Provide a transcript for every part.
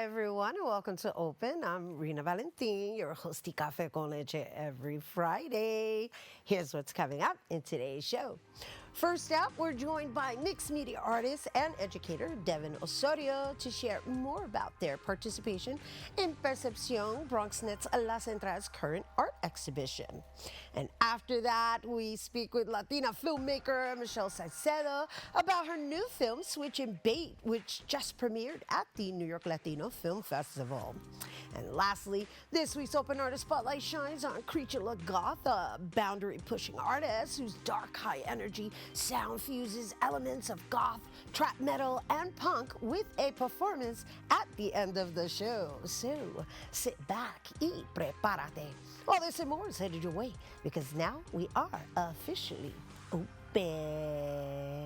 everyone, and welcome to Open. I'm Rhina Valentin, your hosty Café con Leche every Friday. Here's what's coming up in today's show. First up, we're joined by mixed media artist and educator Devin Osorio to share more about their participation in Percepcion, BronxNet's La Central's current art exhibition. And after that, we speak with Latina filmmaker Michelle Salcedo about her new film, Switch and Bait, which just premiered at the New York Latino Film Festival. And lastly, this week's Open Artist Spotlight shines on Kreature Goth, a boundary-pushing artist whose dark, high-energy sound fuses elements of goth, trap metal, and punk with a performance at the end of the show. So sit back y prepárate. All this and more is headed your way because now we are officially open.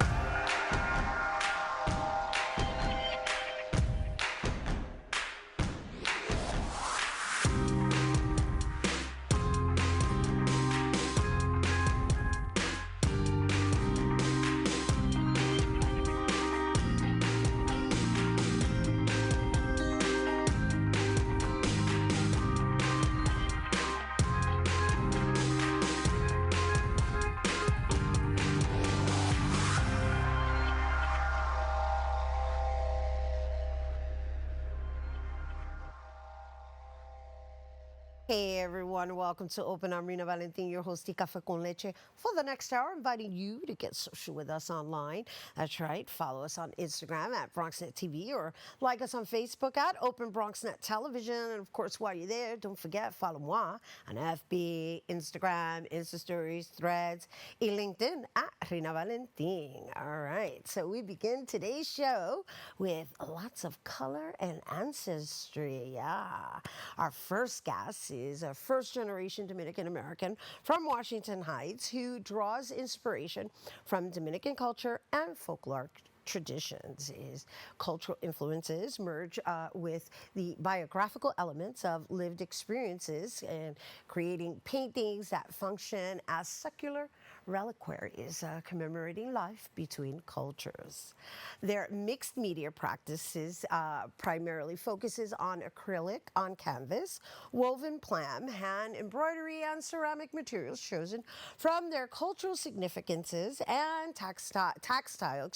Hey everyone, welcome to Open. I'm Rhina Valentin, your host, Café con Leche. For the next hour, inviting you to get social with us online. That's right, follow us on Instagram at BronxNet TV or like us on Facebook at Open BronxNet Television. And of course, while you're there, don't forget, follow moi on FB, Instagram, Insta Stories, Threads, and LinkedIn at Rhina Valentin. All right, so we begin today's show with lots of color and ancestry. Yeah, our first guest is a first-generation Dominican American from Washington Heights who draws inspiration from Dominican culture and folklore traditions. His cultural influences merge with the biographical elements of lived experiences and creating paintings that function as secular reliquaries commemorating life between cultures. Their mixed media practices primarily focuses on acrylic on canvas, woven plam, hand embroidery, and ceramic materials chosen from their cultural significances and tactile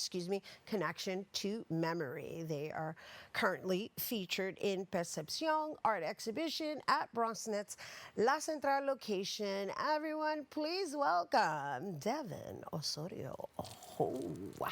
connection to memory. They are currently featured in Percepcion art exhibition at BronxNet's La Central location. Everyone, please welcome Devin Osorio. Oh, wow.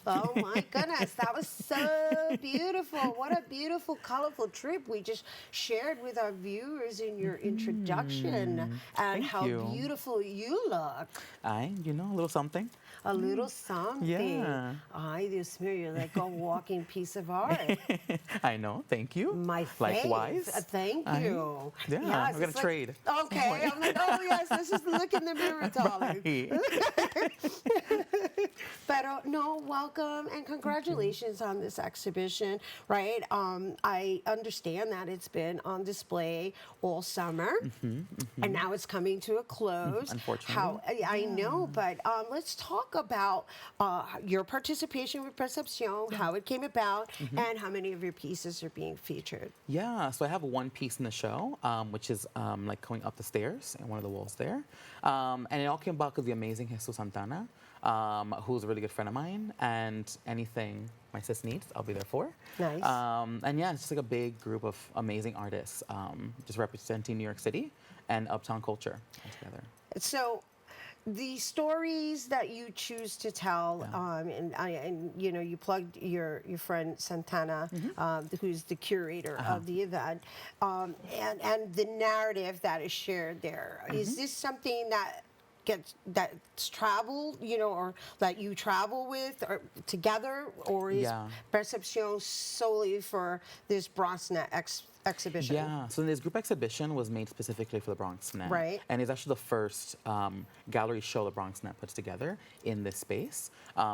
Oh my goodness, that was so beautiful. What a beautiful, colorful trip we just shared with our viewers in your introduction and Thank how you. beautiful you look. A little something. A little something. Yeah. Ay, Dios mío, you're like a walking piece of art. I know. Thank you. My Likewise. fave. Thank you. Yeah, Yes, we're gonna it's like- trade. Okay, I'm like, oh yes, let's just look in the mirror, darling. Right. Pero no, welcome and congratulations on this exhibition, right? I understand that it's been on display all summer, and now it's coming to a close. Unfortunately. I know, but let's talk about your participation with Percepcion, how it came about, and how many of your pieces are being featured. Yeah, so I have one piece in the show, which is like going up the stairs in one of the walls there. And it all came about because the amazing Jesus Santana, who's a really good friend of mine, and anything my sis needs, I'll be there for. Nice. And yeah, it's just like a big group of amazing artists just representing New York City and uptown culture together. So, the stories that you choose to tell, and you know, you plugged your friend Santana, who's the curator of the event, and the narrative that is shared there. Is this something that's traveled, you know, or that you travel with or together, or is Percepcion solely for this BronxNet exhibition? Yeah, so this group exhibition was made specifically for the BronxNet. Right. And it's actually the first gallery show the BronxNet puts together in this space,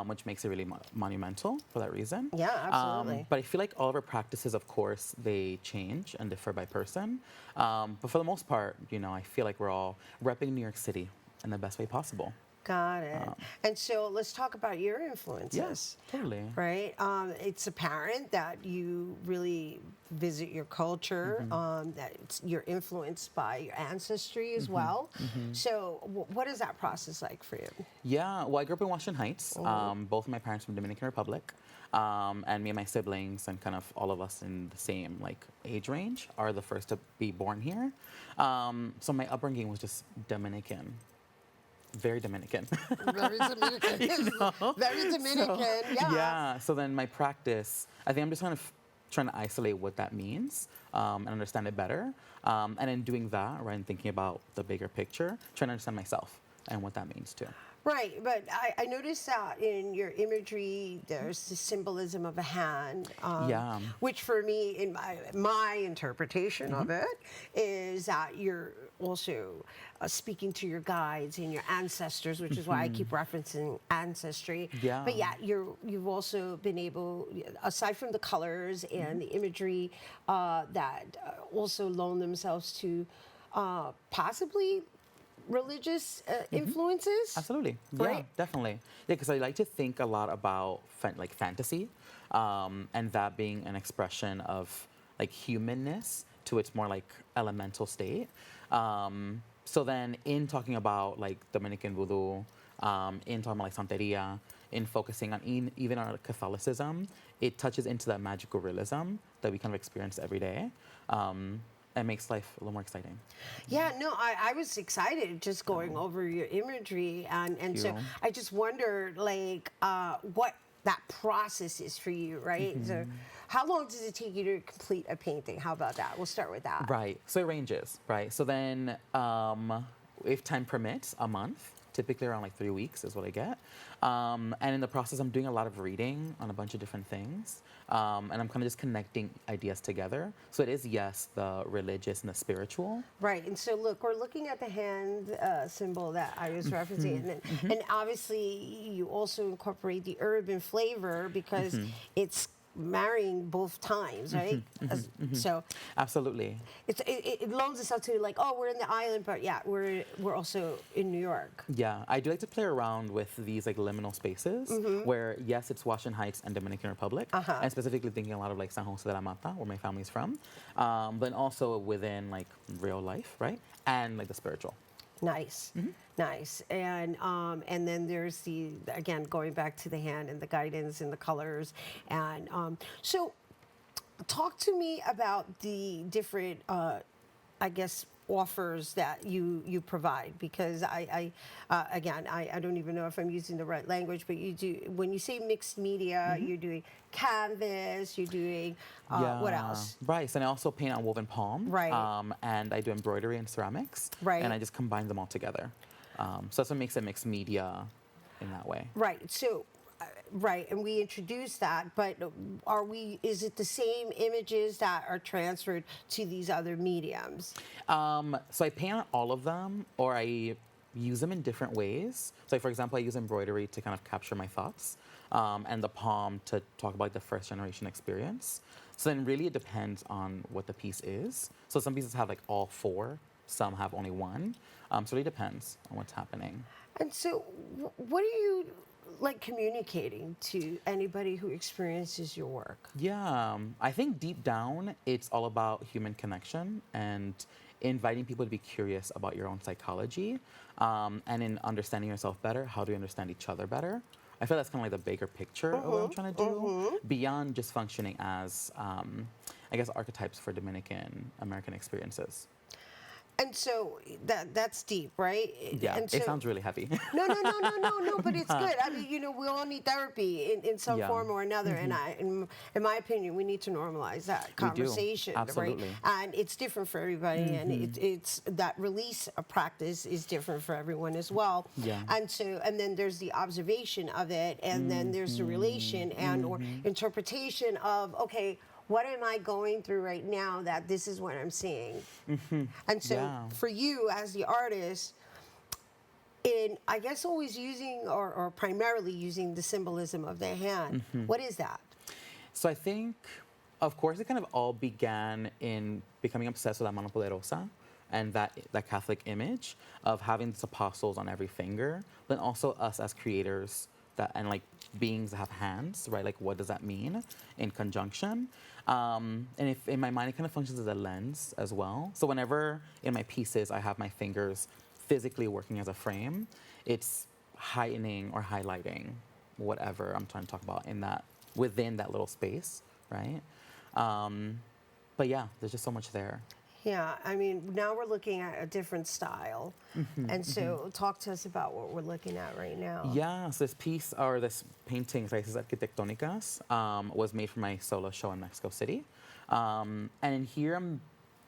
which makes it really monumental for that reason. Yeah, absolutely. But I feel like all of our practices, of course, they change and differ by person. But for the most part, you know, I feel like we're all repping New York City in the best way possible. Got it. And so let's talk about your influences. Yes, totally. Right? It's apparent that you really visit your culture, that you're influenced by your ancestry as well. So what is that process like for you? Yeah, well, I grew up in Washington Heights. Both of my parents from Dominican Republic, and me and my siblings and kind of all of us in the same like age range are the first to be born here. So my upbringing was just Dominican, very Dominican. Very Dominican. Very Dominican, yeah. Yeah. So then my practice, I think I'm just kind of trying to isolate what that means and understand it better. And in doing that, right, and thinking about the bigger picture, trying to understand myself and what that means too. Right, but I noticed that in your imagery, there's the symbolism of a hand, Yeah. which for me, in my interpretation of it, is that you're also speaking to your guides and your ancestors, which is why I keep referencing ancestry. Yeah. But yeah, you've also been able, aside from the colors and the imagery, that also loan themselves to possibly religious influences. Absolutely. Right? Yeah, definitely. Yeah, because I like to think a lot about like fantasy, and that being an expression of like humanness to its more like elemental state. So then in talking about like Dominican voodoo, in talking about like Santeria, in focusing on even our Catholicism, it touches into that magical realism that we kind of experience every day. And makes life a little more exciting. Yeah, no, I was excited just going over your imagery, and so you. I just wondered like what that process is for you, right? So how long does it take you to complete a painting? How about that? We'll start with that. Right. So it ranges, right? So then, if time permits, a month. Typically around like 3 weeks is what I get. And in the process, I'm doing a lot of reading on a bunch of different things. And I'm kind of just connecting ideas together. So it is, yes, the religious and the spiritual. Right, and so look, we're looking at the hand symbol that I was referencing, and obviously you also incorporate the urban flavor because it's marrying both times, right? So Absolutely. it loans itself to like, oh, we're in the island, but yeah, we're also in New York. Yeah, I do like to play around with these like liminal spaces where, yes, it's Washington Heights and Dominican Republic, and specifically thinking a lot of like San Jose de la Mata, where my family's from, but also within like real life, right? And like the spiritual. Nice, nice, and then there's the again going back to the hand and the guidance and the colors, and so talk to me about the different, I guess, offers that you provide, because I don't even know if I'm using the right language, but you do, when you say mixed media, you're doing canvas, you're doing what else? Right. So I also paint on woven palm. Right. And I do embroidery and ceramics. Right. And I just combine them all together. So that's what makes it mixed media in that way. Right. So, right, and we introduced that, but is it the same images that are transferred to these other mediums? So I paint on all of them, or I use them in different ways. So like, for example, I use embroidery to kind of capture my thoughts, and the palm to talk about the first generation experience. So then really it depends on what the piece is. So some pieces have like all four, some have only one. So it really depends on what's happening. And so what are you like communicating to anybody who experiences your work? Yeah, I think deep down, it's all about human connection and inviting people to be curious about your own psychology, and in understanding yourself better, how do you understand each other better? I feel that's kind of like the bigger picture of what I'm trying to do, beyond just functioning as, I guess, archetypes for Dominican American experiences. And so that's deep, right? Yeah, and so, it sounds really heavy. No, but it's good. I mean, we all need therapy in some Yeah. form or another, and in my opinion, we need to normalize that conversation, Absolutely. right? And it's different for everybody, and it's that release of practice is different for everyone as well. Yeah. And then there's the observation of it, and then there's the relation and or interpretation of, okay, what am I going through right now that this is what I'm seeing? And so for you as the artist, in I guess always using or primarily using the symbolism of the hand, what is that? So I think, of course, it kind of all began in becoming obsessed with La Mano Poderosa and that Catholic image of having these apostles on every finger, but also us as creators that, and like beings that have hands, right? Like what does that mean in conjunction? And if in my mind, it kind of functions as a lens as well. So whenever in my pieces I have my fingers physically working as a frame, it's heightening or highlighting whatever I'm trying to talk about in that, within that little space, right? But yeah, there's just so much there. Yeah, I mean, now we're looking at a different style. And so talk to us about what we're looking at right now. Yeah, so this piece, or this painting, Raíces Arquitectónicas, was made for my solo show in Mexico City. And here I'm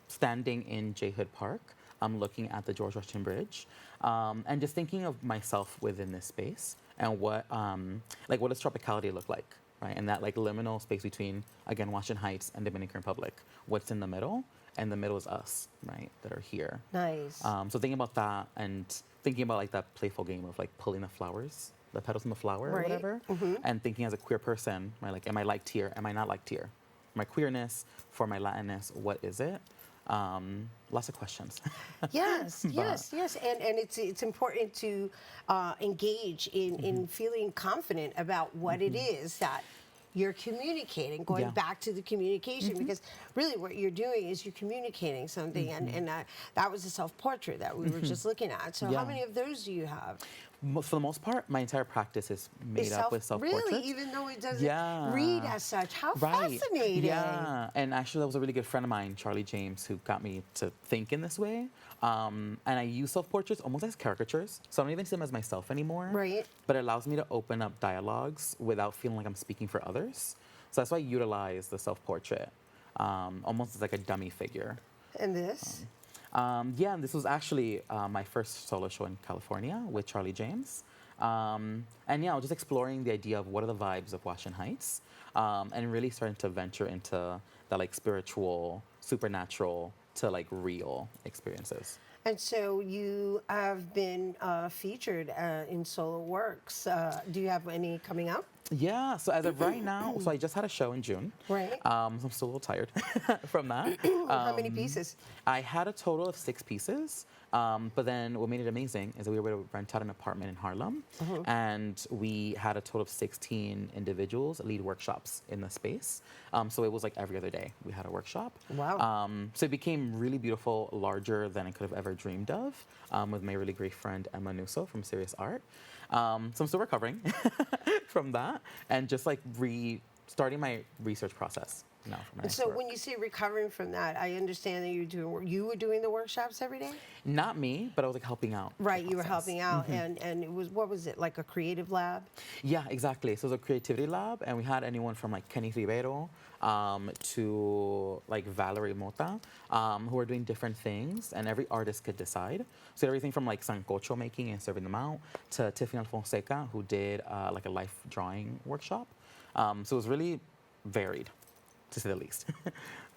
standing in J. Hood Park. I'm looking at the George Washington Bridge, and just thinking of myself within this space and what does tropicality look like, right? And that like liminal space between, again, Washington Heights and Dominican Republic. What's in the middle? And the middle is us, right, that are here. Nice. So thinking about that and thinking about like that playful game of like pulling the flowers, the petals from the flower or whatever, and thinking as a queer person, right, like am I liked here? Am I not liked here? My queerness, for my Latinness, what is it? Lots of questions. Yes, yes. And it's important to engage in feeling confident about what it is that you're communicating, going back to the communication, because really what you're doing is you're communicating something, and that was a self-portrait that we were just looking at. So how many of those do you have? For the most part, my entire practice is made up with self-portraits. Really? Even though it doesn't read as such? How Right. fascinating. Yeah, and actually that was a really good friend of mine, Charlie James, who got me to think in this way. And I use self-portraits almost as caricatures, so I don't even see them as myself anymore. Right. But it allows me to open up dialogues without feeling like I'm speaking for others. So that's why I utilize the self-portrait, almost as like a dummy figure. And this? Yeah, and this was actually my first solo show in California with Charlie James. And yeah, I was just exploring the idea of what are the vibes of Washington Heights, and really starting to venture into that like spiritual, supernatural to like real experiences. And so you have been featured in solo works. Do you have any coming up? Yeah, so as of right now, so I just had a show in June. Right. So I'm still a little tired from that. How many pieces? I had a total of 6 pieces, but then what made it amazing is that we were able to rent out an apartment in Harlem, and we had a total of 16 individuals lead workshops in the space. So it was like every other day we had a workshop. Wow. So it became really beautiful, larger than I could have ever dreamed of, with my really great friend Emma Nusso from Serious Art. So I'm still recovering from that, and just like restarting my research process now for my next So work. when you say recovering from that, I understand that you were doing the workshops every day? Not me, but I was like helping out. the Right, you were process. helping out, and it was, what was it, like a creative lab? Yeah, exactly. So it was a creativity lab, and we had anyone from like Kenny Rivero to like Valerie Mota, who were doing different things, and every artist could decide. So everything from like sancocho making and serving them out to Tiffany Alfonseca, who did like a life drawing workshop. So it was really varied, to say the least,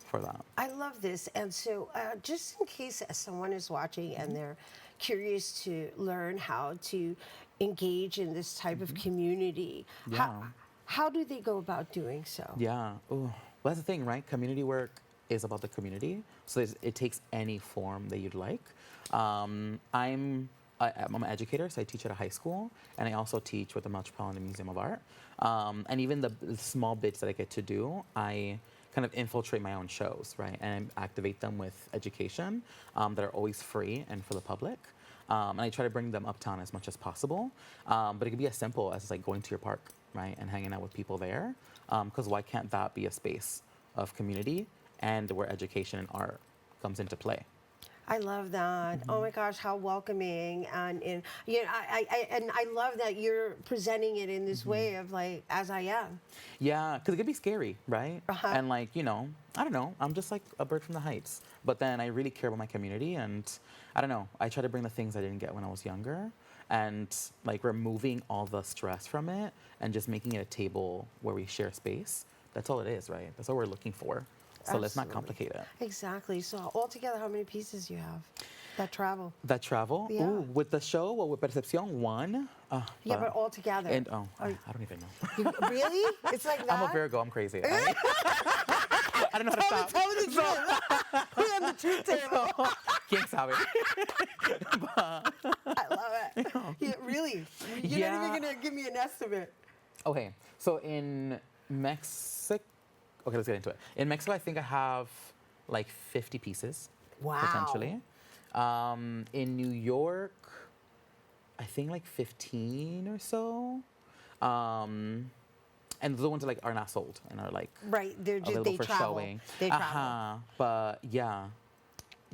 for that. I love this. And so just in case someone is watching and they're curious to learn how to engage in this type of community, Yeah. how do they go about doing so? Yeah. Ooh. Well, that's the thing, right? Community work is about the community. So it takes any form that you'd like. I'm an educator, so I teach at a high school, and I also teach with the Metropolitan Museum of Art. And even the small bits that I get to do, I kind of infiltrate my own shows, right? And activate them with education that are always free and for the public. And I try to bring them uptown as much as possible. But it could be as simple as like going to your park, right? And hanging out with people there. Because why can't that be a space of community and where education and art comes into play? I love that. Oh my gosh, how welcoming, and you know, I love that you're presenting it in this way of like, as I am. Yeah, because it could be scary, right? And like, you know, I don't know, I'm just like a bird from the heights. But then I really care about my community, and I don't know, I try to bring the things I didn't get when I was younger, and like removing all the stress from it and just making it a table where we share space. That's all it is, right? That's all we're looking for. So let's not complicate it. Exactly. So altogether, how many pieces do you have that travel? That travel? Yeah. Ooh, with the show, well, with Percepción, 1. Yeah, but altogether. And, I don't even know. Really? It's like that? I'm a Virgo, I'm crazy. I don't know how to stop. Tell me the truth. We're on the truth table. ¿Quién sabe? I love it. Yeah, really? You're not even going to like give me an estimate. Okay, so in Mexico, okay, let's get into it. In Mexico, I think I have like 50 pieces, Wow. potentially. In New York, I think like 15 or so. And the ones that like are not sold and are like Right, they're just available they for travel. showing. They travel. But yeah,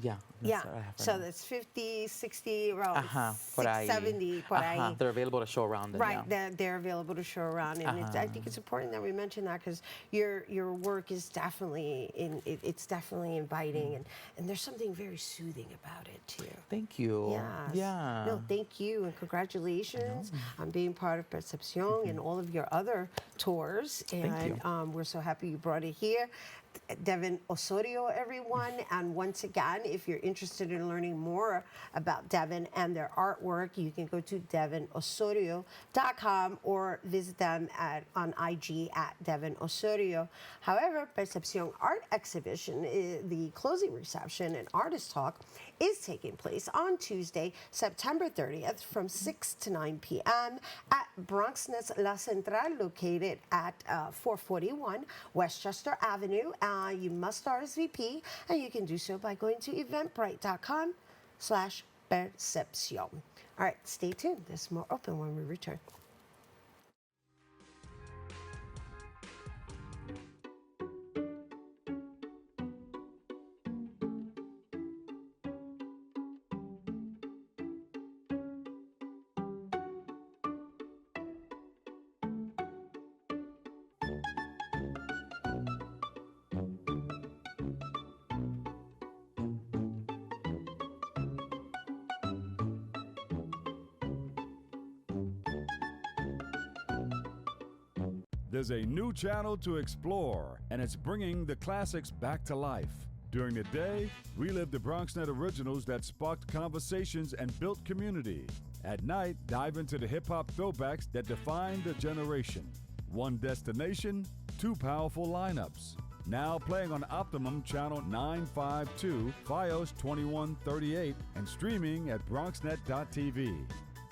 Yeah, that's what I have for so now. that's 50, 60, around Por ahí. 670, por ahí. They're available to show around. Right, Yeah. they're available to show around, and I think it's important that we mention that because your work is definitely it's definitely inviting, and there's something very soothing about it too. Thank you. Yes. Yeah. No, thank you, and congratulations on being part of Percepcion and all of your other tours. And Thank you. we're so happy you brought it here. Devin Osorio, everyone. And once again, if you're interested in learning more about Devin and their artwork, you can go to devinosorio.com or visit them on IG at Devin Osorio. However, Percepcion Art Exhibition, the closing reception and artist talk, is taking place on Tuesday, September 30th from 6 to 9 p.m. at BronxNet's La Central, located at 441 Westchester Avenue. You must RSVP, and you can do so by going to eventbrite.com/percepcion. All right, stay tuned. There's more open when we return. There's a new channel to explore, and it's bringing the classics back to life. During the day, relive the BronxNet originals that sparked conversations and built community. At night, dive into the hip-hop throwbacks that defined a generation. One destination, two powerful lineups. Now playing on Optimum Channel 952, Fios 2138, and streaming at BronxNet.tv.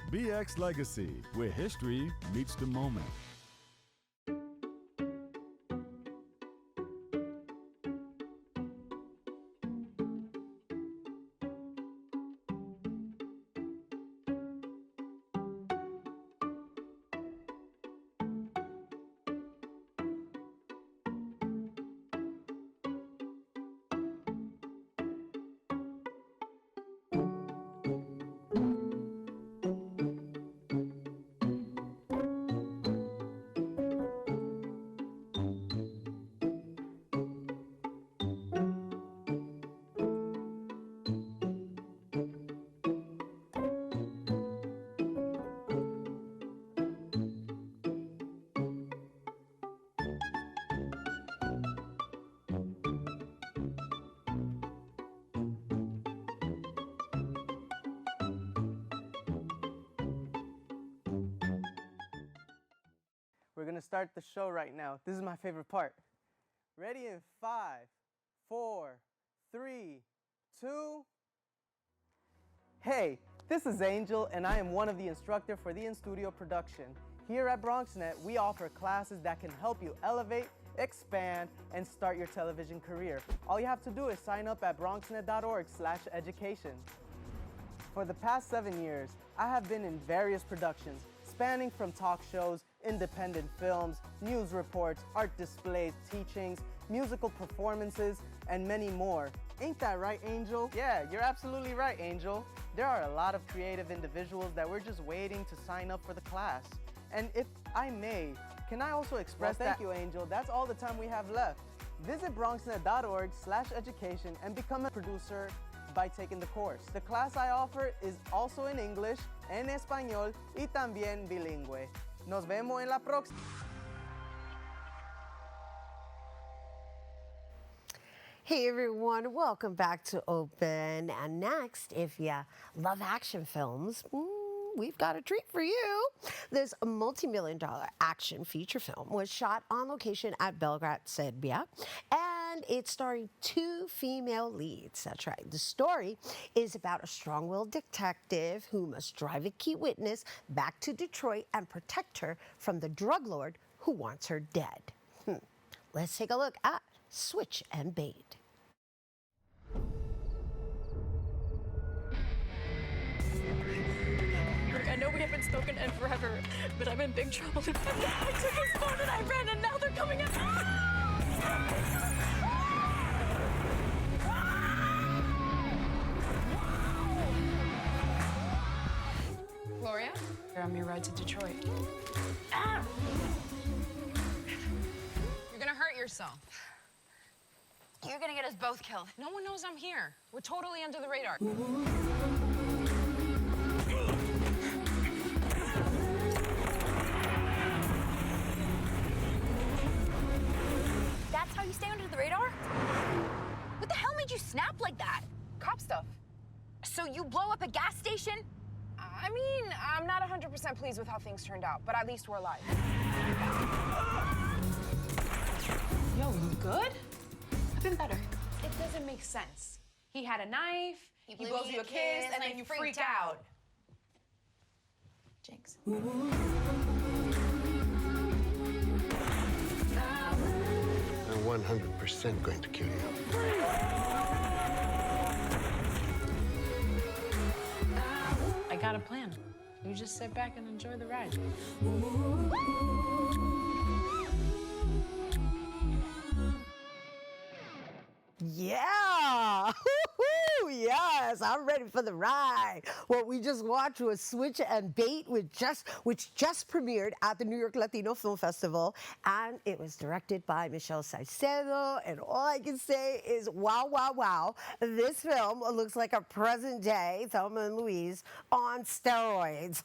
BX Legacy, where history meets the moment. We're gonna start the show right now. This is my favorite part. Ready in 5, 4, 3, 2. Hey, this is Angel, and I am one of the instructors for the in-studio production. Here at BronxNet, we offer classes that can help you elevate, expand, and start your television career. All you have to do is sign up at bronxnet.org/education. For the past 7 years, I have been in various productions, spanning from talk shows, independent films, news reports, art displays, teachings, musical performances, and many more. Ain't that right, Angel? Yeah, you're absolutely right, Angel. There are a lot of creative individuals that we're just waiting to sign up for the class. And if I may, can I also express Thank you, Angel. That's all the time we have left. Visit bronxnet.org/education and become a producer by taking the course. The class I offer is also in English, en español y también bilingüe. Nos vemos en la próxima. Hey everyone, welcome back to Open. And next, if you love action films, we've got a treat for you. This multi-million-dollar action feature film was shot on location at Belgrade, Serbia, and and it's starring 2 female leads. That's right. The story is about a strong-willed detective who must drive a key witness back to Detroit and protect her from the drug lord who wants her dead. Let's take a look at Switch and Bait. I know we haven't spoken in forever, but I'm in big trouble. I took his phone and I ran, and now they're coming at me. Gloria? You're on your ride to Detroit. You're gonna hurt yourself. You're gonna get us both killed. No one knows I'm here. We're totally under the radar. That's how you stay under the radar? What the hell made you snap like that? Cop stuff. So you blow up a gas station? I mean, I'm not 100% pleased with how things turned out, but at least we're alive. Yo, you good? I've been better. It doesn't make sense. He had a knife, he blows you a kiss, and then you freak out. Jinx. I'm 100% going to kill you. I got a plan. You just sit back and enjoy the ride. Yeah! Yes, I'm ready for the ride. What we just watched was Switch and Bait, which just premiered at the New York Latino Film Festival, and it was directed by Michelle Salcedo, and all I can say is wow, wow, wow. This film looks like a present-day Thelma and Louise on steroids.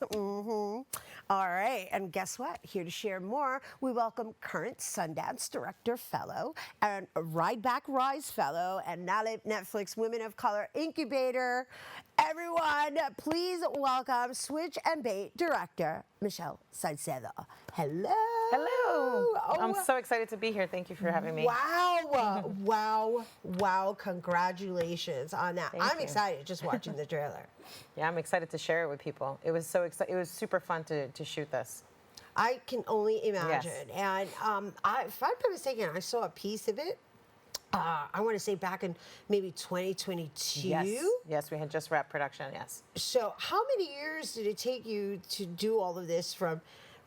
All right, and guess what? Here to share more, we welcome current Sundance Director Fellow and Ride Back Rise Fellow and Netflix Women of Color Incubator. Everyone, please welcome Switch and Bait Director Michelle Salcedo. Hello. Hello. Oh, I'm so excited to be here. Thank you for having me. Wow, wow, wow. Congratulations on that. I'm you. excited just watching the trailer. Yeah, I'm excited to share it with people. It was so exciting. It was super fun to shoot this. I can only imagine. Yes. And if I'm not mistaken, I saw a piece of it. I want to say back in maybe 2022. Yes, we had just wrapped production. Yes. So how many years did it take you to do all of this from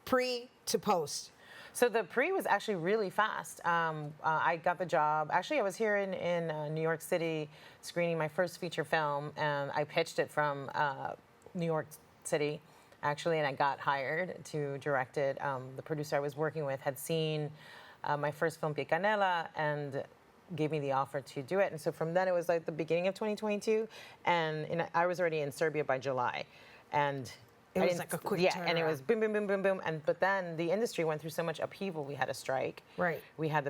pre to post? So the pre was actually really fast. I got the job. Actually, I was here in New York City screening my first feature film, and I pitched it from New York City, actually, and I got hired to direct it. The producer I was working with had seen my first film, Picanela, and gave me the offer to do it. And so from then, it was like the beginning of 2022, and I was already in Serbia by July. And it was like a quick turnaround. And it was boom, boom, boom, boom, boom. But then the industry went through so much upheaval. We had a strike. Right. We had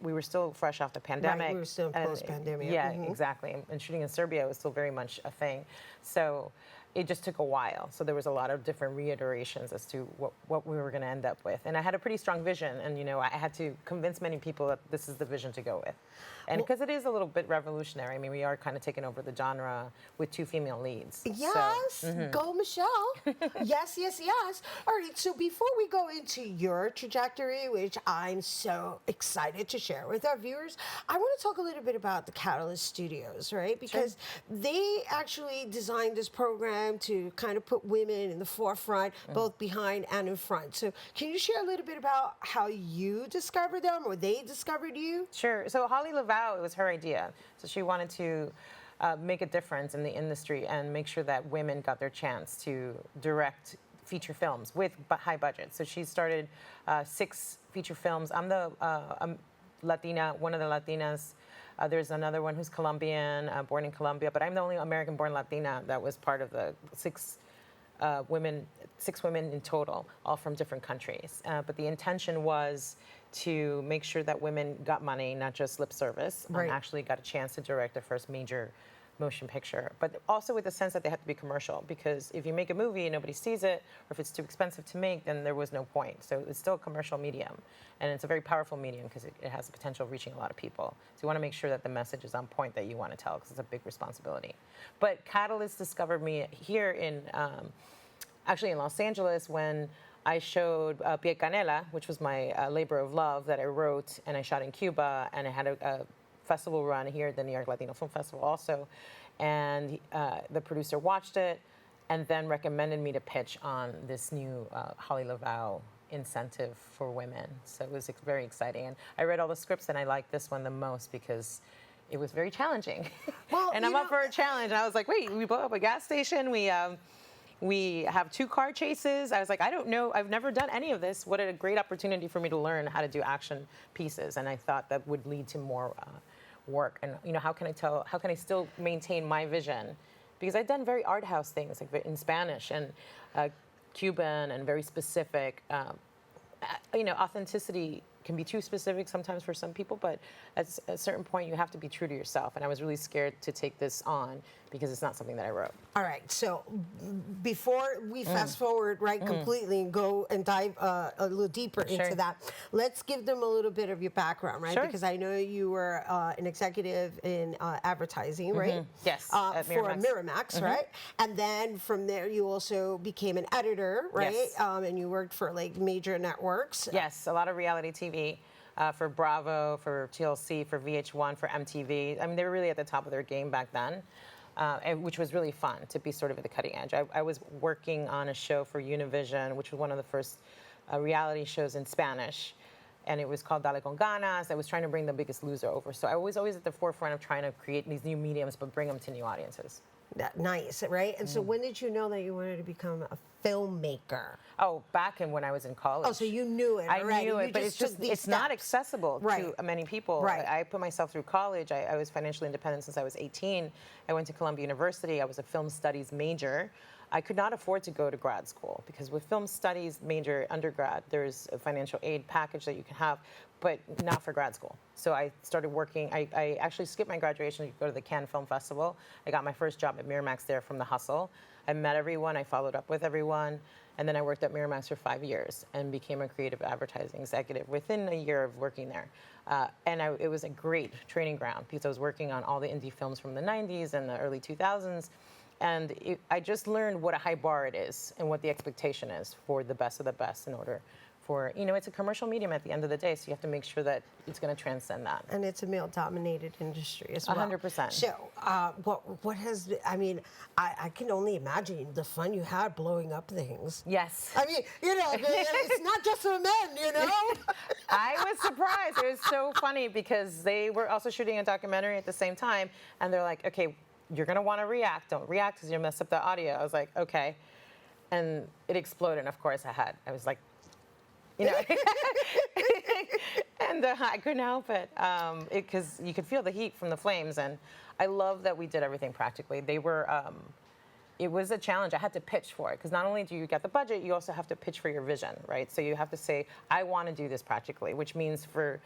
we were still fresh off the pandemic. Right, we were still post-pandemic. Yeah, exactly. And shooting in Serbia was still very much a thing. So it just took a while. So there was a lot of different reiterations as to what we were going to end up with. And I had a pretty strong vision, and I had to convince many people that this is the vision to go with. And because it is a little bit revolutionary, I mean, we are kind of taking over the genre with 2 female leads. Yes, go Michelle. Yes, yes, yes. All right, so before we go into your trajectory, which I'm so excited to share with our viewers, I want to talk a little bit about the Catalyst Studios, right? Because they actually designed this program to kind of put women in the forefront, both behind and in front. So can you share a little bit about how you discovered them or they discovered you? Sure. So Holly Laval, it was her idea. So she wanted to make a difference in the industry and make sure that women got their chance to direct feature films with high budgets. So she started 6 feature films. I'm the Latina, one of the Latinas. There's another one who's Colombian, born in Colombia, but I'm the only American-born Latina that was part of the 6 women in total, all from different countries. But the intention was to make sure that women got money, not just lip service, and actually got a chance to direct their first major motion picture, but also with the sense that they have to be commercial, because if you make a movie and nobody sees it, or if it's too expensive to make, then there was no point. So it's still a commercial medium, and it's a very powerful medium because it has the potential of reaching a lot of people. So you want to make sure that the message is on point that you want to tell, because it's a big responsibility. But Catalyst discovered me here in, actually in Los Angeles, when I showed Pie Canela, which was my labor of love that I wrote and I shot in Cuba, and I had a festival run here at the New York Latino Film Festival also. And the producer watched it and then recommended me to pitch on this new Holly Laval incentive for women. So it was very exciting. And I read all the scripts and I liked this one the most because it was very challenging. Well, and I'm up for a challenge. And I was like, wait, we blow up a gas station. We have 2 car chases. I was like, I don't know. I've never done any of this. What a great opportunity for me to learn how to do action pieces. And I thought that would lead to more work. And how can I still maintain my vision? Because I've done very art house things, like in Spanish and Cuban, and very specific. Authenticity can be too specific sometimes for some people, but at a certain point you have to be true to yourself. And I was really scared to take this on because it's not something that I wrote. All right, so before we fast forward completely and go and dive a little deeper into that, let's give them a little bit of your background, right? Sure. Because I know you were an executive in advertising, right? Yes, at for Miramax. Miramax, right? And then from there you also became an editor, right? Yes. And you worked for like major networks. Yes, a lot of reality TV. For Bravo, for TLC, for VH1, for MTV. I mean, they were really at the top of their game back then, which was really fun to be sort of at the cutting edge. I was working on a show for Univision, which was one of the first reality shows in Spanish, and it was called Dale con Ganas. I was trying to bring The Biggest Loser over. So I was always at the forefront of trying to create these new mediums, but bring them to new audiences. Nice, right? And so when did you know that you wanted to become a filmmaker? Oh, back when I was in college. Oh, so you knew it already. I knew it, but it's not accessible to many people. Right. I put myself through college. I was financially independent since I was 18. I went to Columbia University. I was a film studies major. I could not afford to go to grad school because with film studies major undergrad, there's a financial aid package that you can have, but not for grad school. So I started working. I actually skipped my graduation to go to the Cannes Film Festival. I got my first job at Miramax there from the hustle. I met everyone. I followed up with everyone. And then I worked at Miramax for 5 years and became a creative advertising executive within a year of working there. It was a great training ground because I was working on all the indie films from the 90s and the early 2000s. And I just learned what a high bar it is and what the expectation is for the best of the best in order for, it's a commercial medium at the end of the day, so you have to make sure that it's going to transcend that. And it's a male-dominated industry as well. 100%. So, what has, I can only imagine the fun you had blowing up things. Yes. I mean, it's not just for men, I was surprised. It was so funny because they were also shooting a documentary at the same time, and they're like, okay, you're going to want to react. Don't react because you'll mess up the audio. I was like, okay. And it exploded, and of course I was like, and I couldn't help it because you could feel the heat from the flames. And I love that we did everything practically. They were, it was a challenge. I had to pitch for it because not only do you get the budget, you also have to pitch for your vision, right? So you have to say, I want to do this practically, which means for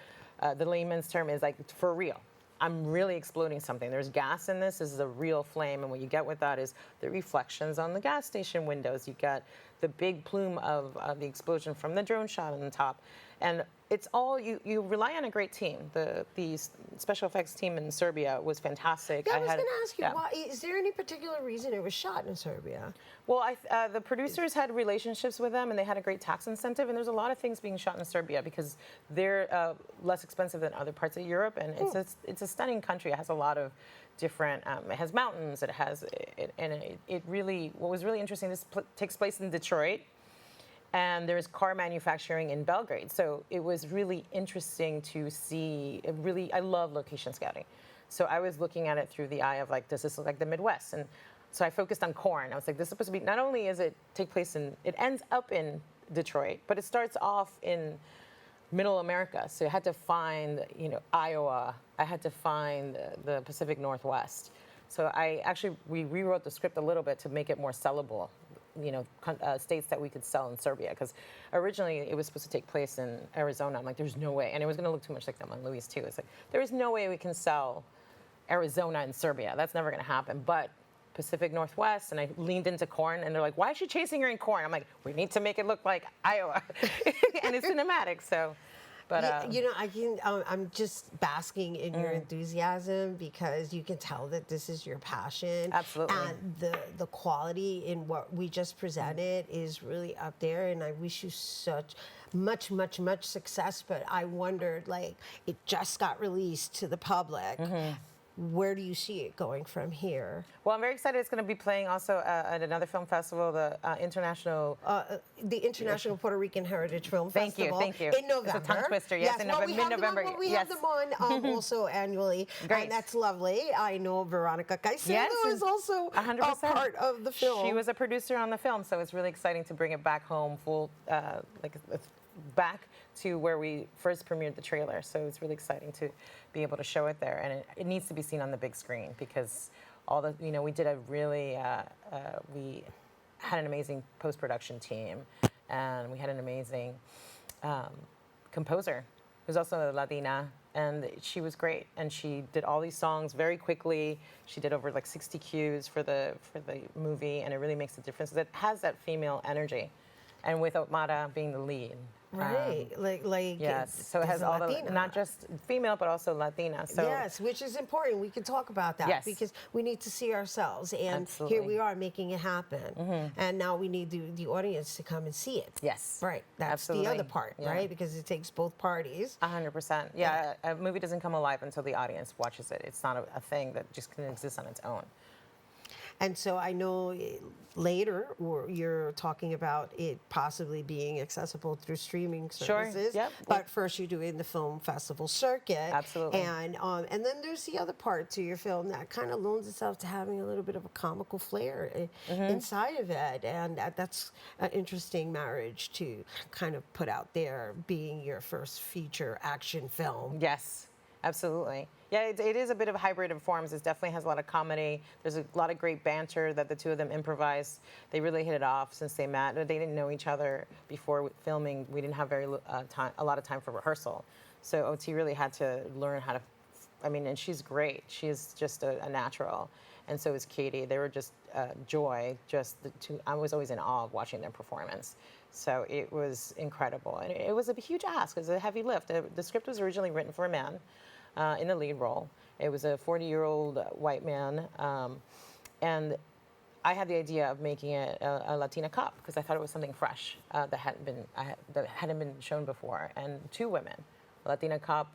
the layman's term is like for real. I'm really exploding something. There's gas in this. This is a real flame. And what you get with that is the reflections on the gas station windows. You get the big plume of the explosion from the drone shot on the top. And it's all, you rely on a great team. The special effects team in Serbia was fantastic. Yeah, I was going to ask you, why, is there any particular reason it was shot in Serbia? Well, the producers had relationships with them, and they had a great tax incentive. And there's a lot of things being shot in Serbia because they're less expensive than other parts of Europe. And it's a stunning country. It has a lot of different, it has mountains. It has, it really, what was really interesting, this takes place in Detroit. And there's car manufacturing in Belgrade. So it was really interesting to see, I love location scouting. So I was looking at it through the eye of like, does this look like the Midwest? And so I focused on corn. I was like, this is supposed to be, not only is it take place in, it ends up in Detroit, but it starts off in middle America. So I had to find, Iowa. I had to find the Pacific Northwest. So we rewrote the script a little bit to make it more sellable. States that we could sell in Serbia, because originally it was supposed to take place in Arizona. I'm like, there's no way, and it was going to look too much like Thelma and Louise too. It's like there is no way we can sell Arizona and Serbia. That's never going to happen. But Pacific Northwest, and I leaned into corn, and they're like, why is she chasing her in corn? I'm like, we need to make it look like Iowa. And it's cinematic, so. But, you know, I'm just basking in your enthusiasm because you can tell that this is your passion. Absolutely. And the quality in what we just presented is really up there. And I wish you such much success. But I wondered, like, it just got released to the public. Where do you see it going from here? Well, I'm very excited. It's going to be playing also at another film festival, the International Puerto Rican Heritage Film Festival. Thank you. In November. It's a tongue twister, yes, in mid-November. We have them on also annually, Great. and that's lovely. I know Veronica Caicedo is also 100%. a part of the film. She was a producer on the film, so it's really exciting to bring it back home, back to where we first premiered the trailer. So it's really exciting to be able to show it there, and it needs to be seen on the big screen because we did a really we had an amazing post-production team, and we had an amazing composer who's also a Latina, and she was great, and she did all these songs very quickly. She did over like 60 cues for the movie, and it really makes a difference. It has that female energy, and with Otmara being the lead. Right, like yes. So it has all the not just female but also Latina. So yes, which is important. We can talk about that because we need to see ourselves, and here we are making it happen. And now we need the audience to come and see it. Yes, right. That's the other part, right? Because it takes both parties. 100%. Yeah, a movie doesn't come alive until the audience watches it. It's not a thing that just can exist on its own. And so I know later you're talking about it possibly being accessible through streaming services. Sure. Yep. But first you're doing the film festival circuit. Absolutely. And then there's the other part to your film that kind of loans itself to having a little bit of a comical flair inside of it. And that's an interesting marriage to kind of put out there, being your first feature action film. Yes. Absolutely. Yeah, it is a bit of a hybrid of forms. It definitely has a lot of comedy. There's a lot of great banter that the two of them improvised. They really hit it off since they met. They didn't know each other before filming. We didn't have a lot of time for rehearsal. So OT really had to learn how to, and she's great. She's just a natural. And so is Katie. They were just joy. I was always in awe of watching their performance. So it was incredible. And it was a huge ask. It was a heavy lift. The script was originally written for a man. In the lead role. It was a 40-year-old white man, and I had the idea of making it a Latina cop because I thought it was something fresh that hadn't been shown before. And two women, a Latina cop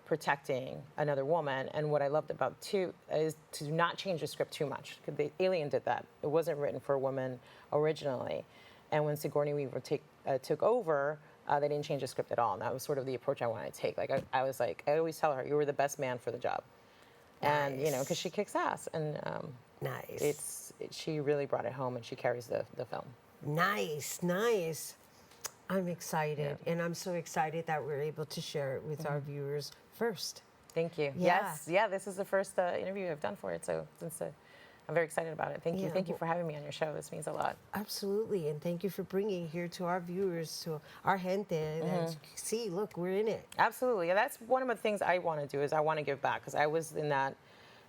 protecting another woman. And what I loved about two is to not change the script too much. Because Alien did that. It wasn't written for a woman originally, and when Sigourney Weaver took over. They didn't change the script at all, and that was sort of the approach I wanted to take. Like I was like, I always tell her, you were the best man for the job, and because she kicks ass, and she really brought it home, and she carries the film. Nice. I'm excited, and I'm so excited that we're able to share it with our viewers first. Thank you. Yeah. Yes, this is the first interview I've done for it, so I'm very excited about it. Thank you. Thank you for having me on your show. This means a lot. Absolutely. And thank you for bringing here to our viewers, to our gente, and see, look, we're in it. Absolutely. And that's one of the things I want to do is I want to give back because I was in that,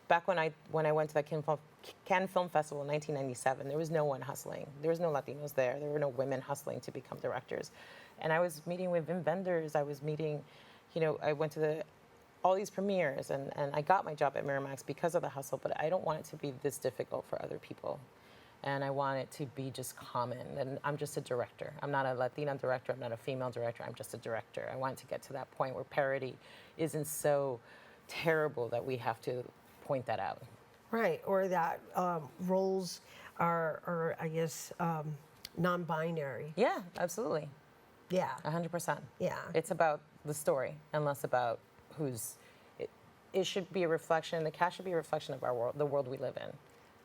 back when I went to that Cannes Film Festival in 1997, there was no one hustling. There was no Latinos there. There were no women hustling to become directors. And I was meeting with Wim Wenders. I was meeting, I went to all these premieres, and I got my job at Miramax because of the hustle, but I don't want it to be this difficult for other people. And I want it to be just common, and I'm just a director. I'm not a Latina director, I'm not a female director, I'm just a director. I want to get to that point where parity isn't so terrible that we have to point that out. Right, or that roles are I guess, non-binary. Yeah, absolutely. Yeah. 100%. Yeah. It's about the story and less about it should be a reflection, the cast should be a reflection of our world, the world we live in.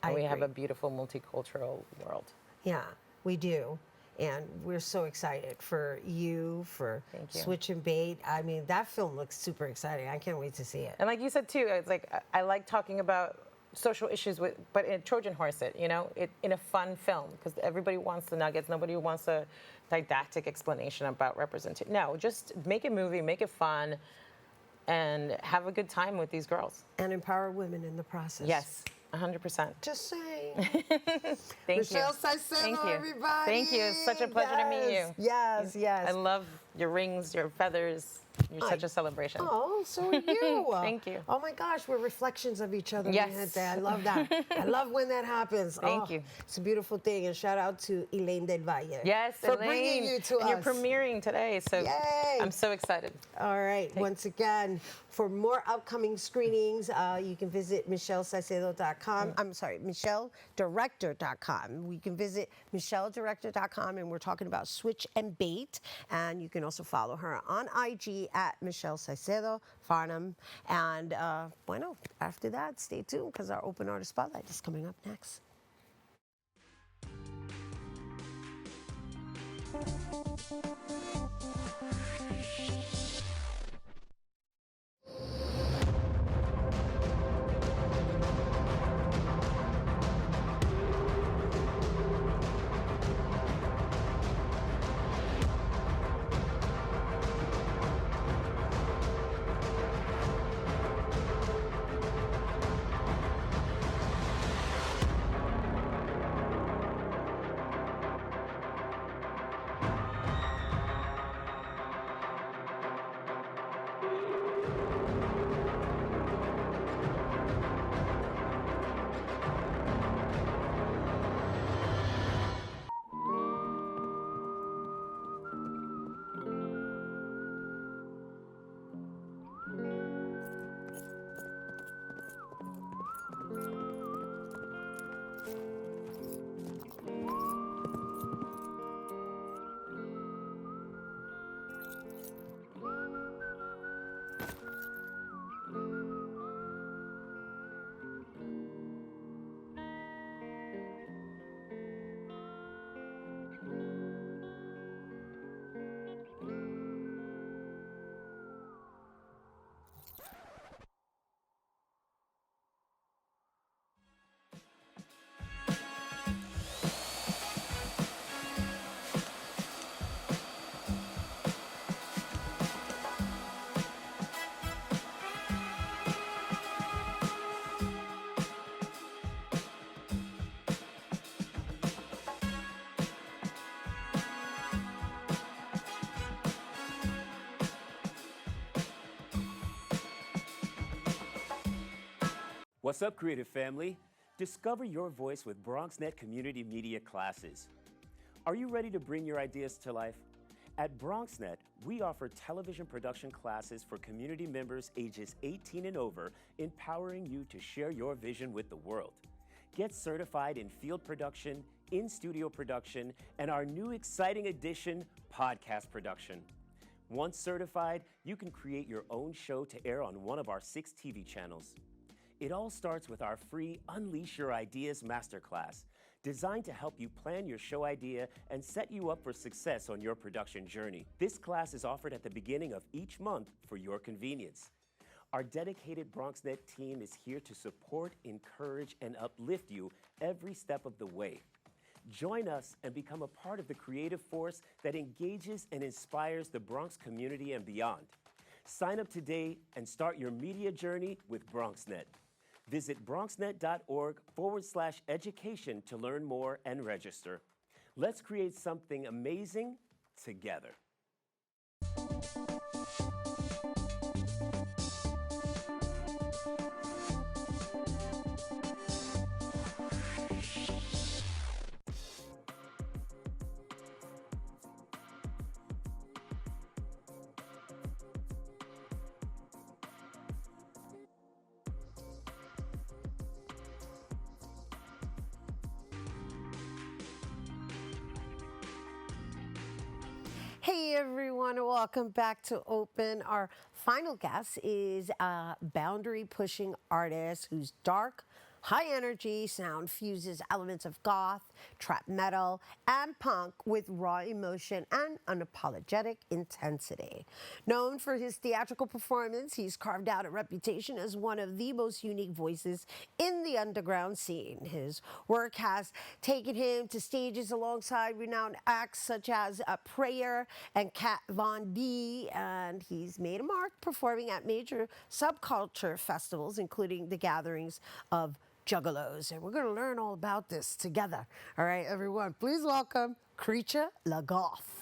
And we have a beautiful multicultural world. Yeah, we do. And we're so excited for you, for Switch and Bait. I mean, that film looks super exciting. I can't wait to see it. And like you said too, it's like I like talking about social issues but in Trojan horse it, in a fun film, because everybody wants the nuggets, nobody wants a didactic explanation about representation. No, just make a movie, make it fun. and have a good time with these girls. And empower women in the process. Yes, 100%. Just saying. Thank Michelle you. Salcedo, Thank you. everybody. Thank you. It's such a pleasure to meet you. Yes, yes. I love your rings, your feathers. You're such a celebration. Oh, so are you. Thank you. Oh my gosh, we're reflections of each other. Yes. mi gente. I love that. I love when that happens. Thank you. It's a beautiful thing. And shout out to Elaine Del Valle. Yes, for Elaine. bringing you to and us. You're premiering today, so Yay. I'm so excited. All right. Once again, for more upcoming screenings, you can visit michellesalcedo.com. I'm sorry, michelledirector.com. We can visit michelledirector.com, and we're talking about Switch and Bait. And you can also follow her on IG at Michelle Salcedo Farnham. And bueno, after that, stay tuned because our Open Artist Spotlight is coming up next. What's up, creative family? Discover your voice with BronxNet Community Media Classes. Are you ready to bring your ideas to life? At BronxNet, we offer television production classes for community members ages 18 and over, empowering you to share your vision with the world. Get certified in field production, in-studio production, and our new exciting addition, podcast production. Once certified, you can create your own show to air on one of our 6 TV channels. It all starts with our free Unleash Your Ideas Masterclass, designed to help you plan your show idea and set you up for success on your production journey. This class is offered at the beginning of each month for your convenience. Our dedicated BronxNet team is here to support, encourage, and uplift you every step of the way. Join us and become a part of the creative force that engages and inspires the Bronx community and beyond. Sign up today and start your media journey with BronxNet. Visit bronxnet.org/education to learn more and register. Let's create something amazing together. Hey everyone, welcome back to Open. Our final guest is a boundary pushing artist who's dark, high-energy sound fuses elements of goth, trap metal, and punk with raw emotion and unapologetic intensity. Known for his theatrical performance, he's carved out a reputation as one of the most unique voices in the underground scene. His work has taken him to stages alongside renowned acts such as Prayer and Kat Von D, and he's made a mark performing at major subculture festivals, including the gatherings of Juggalos. And we're going to learn all about this together. All right, everyone, please welcome Kreature La Goth.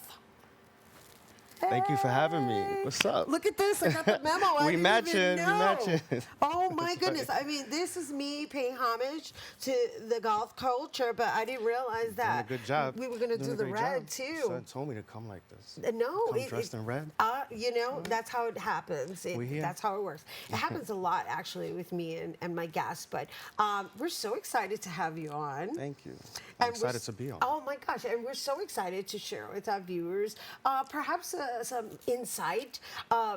Thank you for having me. What's up? Look at this. I got the memo. I didn't matching. even know. We matching. Oh, my goodness. I mean, this is me paying homage to the goth culture, but I didn't realize that. Doing a good job. We were going to do the red, too. Son told me to come like this. No. Come dressed in red? You know, that's how it happens. That's how it works. It happens a lot, actually, with me and my guests, but we're so excited to have you on. Thank you. I'm excited to be on. Oh, my gosh. And we're so excited to share with our viewers perhaps some insight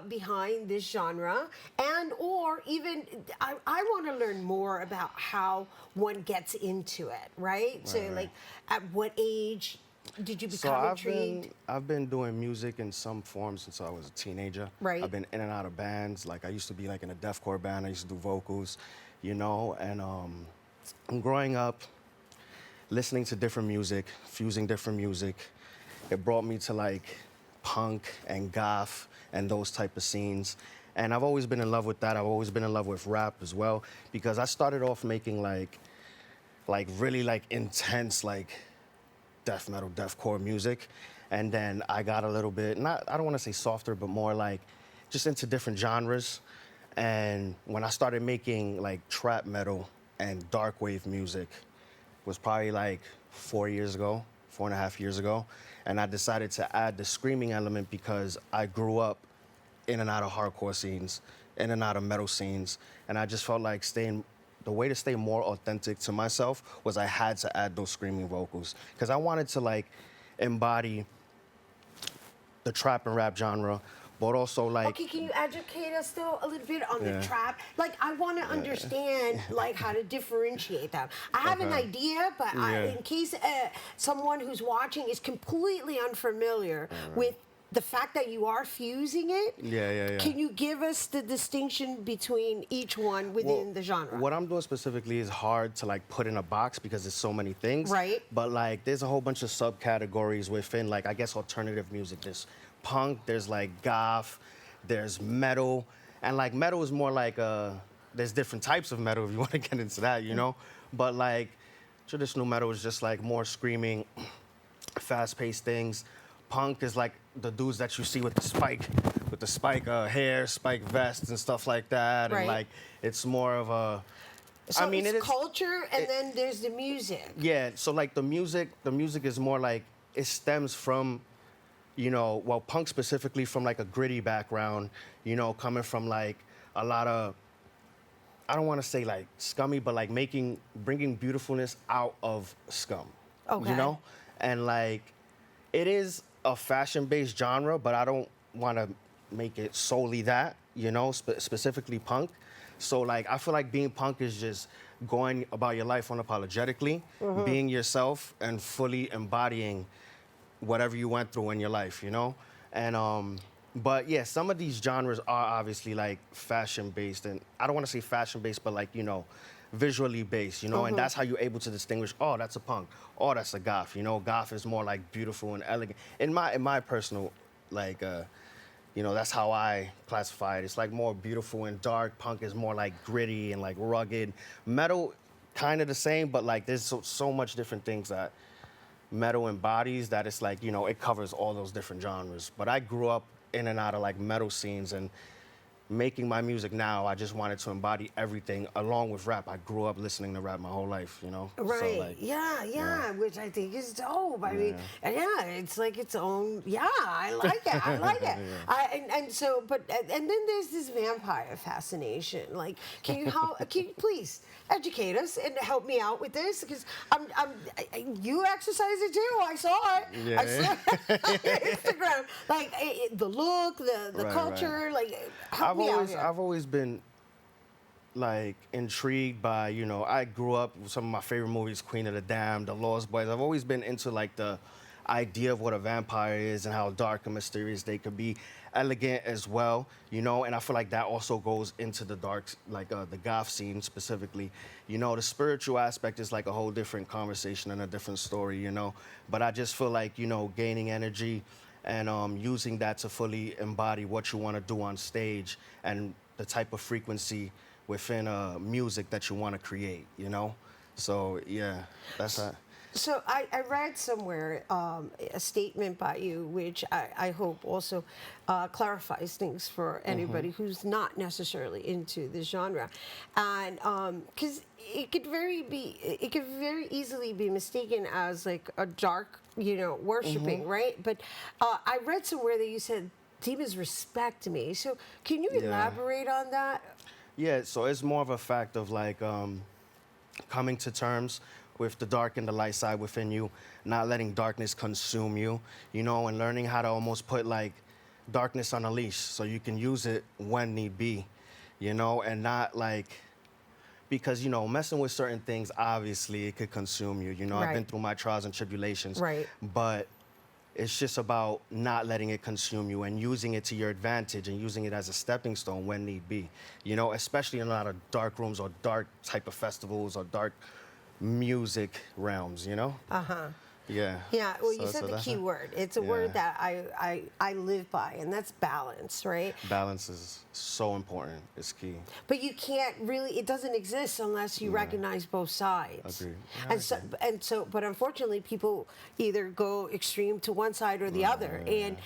behind this genre, and or even I want to learn more about how one gets into it, right? So, like, at what age did you become intrigued? I've been doing music in some form since I was a teenager. Right. I've been in and out of bands. Like, I used to be like in a deathcore band. I used to do vocals, you know, and growing up, listening to different music, fusing different music, it brought me to like punk and goth and those type of scenes. And I've always been in love with that. I've always been in love with rap as well, because I started off making like really like intense like death metal, deathcore music. And then I got a little bit, I don't want to say softer, but more like just into different genres. And when I started making like trap metal and dark wave music, was probably like 4.5 years ago. And I decided to add the screaming element because I grew up in and out of hardcore scenes, in and out of metal scenes. And I just felt like the way to stay more authentic to myself was I had to add those screaming vocals. Because I wanted to like embody the trap and rap genre, but also like... Okay, can you educate us though a little bit on the trap? Like, I want to understand like how to differentiate them. I have an idea, but in case someone who's watching is completely unfamiliar with the fact that you are fusing it, can you give us the distinction between each one within the genre? What I'm doing specifically is hard to like put in a box because there's so many things. Right. But like there's a whole bunch of subcategories within like, I guess, alternative music. There's punk, there's like goth, there's metal. And like metal is more like, there's different types of metal if you want to get into that, you know? But like traditional metal is just like more screaming, fast-paced things. Punk is like the dudes that you see with the spike hair, spike vests and stuff like that. Right. And like, it's more of a, So I mean, it's it is culture, and then there's the music. Yeah, so like the music is more like, it stems from, you know, well, punk specifically from like a gritty background, you know, coming from like a lot of, I don't want to say like scummy, but like bringing beautifulness out of scum. Okay. You know? And like, it is a fashion-based genre, but I don't want to make it solely that, you know, specifically punk. So like, I feel like being punk is just going about your life unapologetically, being yourself and fully embodying whatever you went through in your life, you know? And, but yeah, some of these genres are obviously like fashion-based, and I don't want to say fashion-based, but like, you know, visually based, you know, and that's how you're able to distinguish, oh, that's a punk, oh, that's a goth, you know. Goth is more like beautiful and elegant. In my personal, like, you know, that's how I classify it. It's like more beautiful and dark. Punk is more like gritty and like rugged. Metal, kind of the same, but like there's so much different things that metal embodies that it's like, you know, it covers all those different genres. But I grew up in and out of like metal scenes, and making my music now, I just wanted to embody everything along with rap. I grew up listening to rap my whole life, you know? Right. So, like, yeah, which I think is dope. I mean, yeah, it's like its own. Yeah, I like it. I like it. And then there's this vampire fascination. Like, can you please educate us and help me out with this? Because you exercise it too. I saw it. Yeah. I saw it on your Instagram. Like the look, the culture. Like, help me out here. I've always been like intrigued by, you know, I grew up with some of my favorite movies, Queen of the Damned, The Lost Boys. I've always been into like the idea of what a vampire is and how dark and mysterious they could be, elegant as well, you know, and I feel like that also goes into the dark, like the goth scene specifically. You know, the spiritual aspect is like a whole different conversation and a different story, you know, but I just feel like, you know, gaining energy and using that to fully embody what you want to do on stage and the type of frequency within music that you want to create, you know? So, yeah, that's that. So I read somewhere a statement by you, which I hope also clarifies things for anybody who's not necessarily into the genre, and because it could very easily be mistaken as like a dark, you know, worshiping, right? But I read somewhere that you said demons respect me. So can you elaborate on that? Yeah, so it's more of a fact of like coming to terms with the dark and the light side within you, not letting darkness consume you, you know, and learning how to almost put like darkness on a leash so you can use it when need be, you know, and not like, because, you know, messing with certain things, obviously it could consume you, you know. I've been through my trials and tribulations, but it's just about not letting it consume you and using it to your advantage and using it as a stepping stone when need be, you know, especially in a lot of dark rooms or dark type of festivals or dark music realms, you know? Yeah. Yeah, well, you said the key word. It's a word that I live by, and that's balance, right? Balance is so important. It's key. But you can't really, it doesn't exist unless you recognize both sides. Agreed. And so, but unfortunately, people either go extreme to one side or the other, and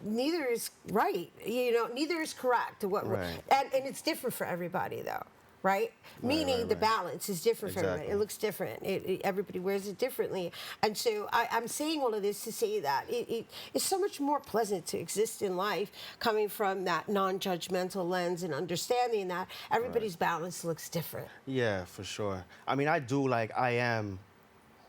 neither is right. You know, neither is correct. And it's different for everybody, though. Right? Meaning the balance is different for everybody. It looks different. Everybody wears it differently. And so I'm saying all of this to say that it's so much more pleasant to exist in life coming from that non-judgmental lens and understanding that everybody's balance looks different. Yeah, for sure. I mean, I am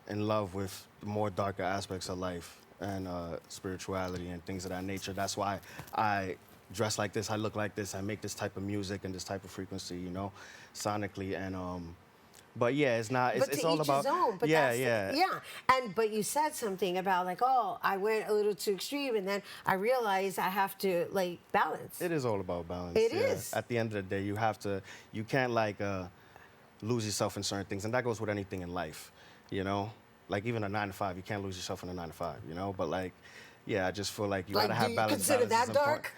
in love with the more darker aspects of life and spirituality and things of that nature. That's why I dress like this, I look like this, I make this type of music and this type of frequency, you know, sonically, and but yeah, it's not. It's all about. His own, but but you said something about like, oh, I went a little too extreme, and then I realized I have to like balance. It is all about balance. It is. At the end of the day, you have to. You can't like lose yourself in certain things, and that goes with anything in life, you know. Like even a 9 to 5, you can't lose yourself in a 9 to 5, you know. But like, yeah, I just feel like you gotta have balance. Do you consider that dark?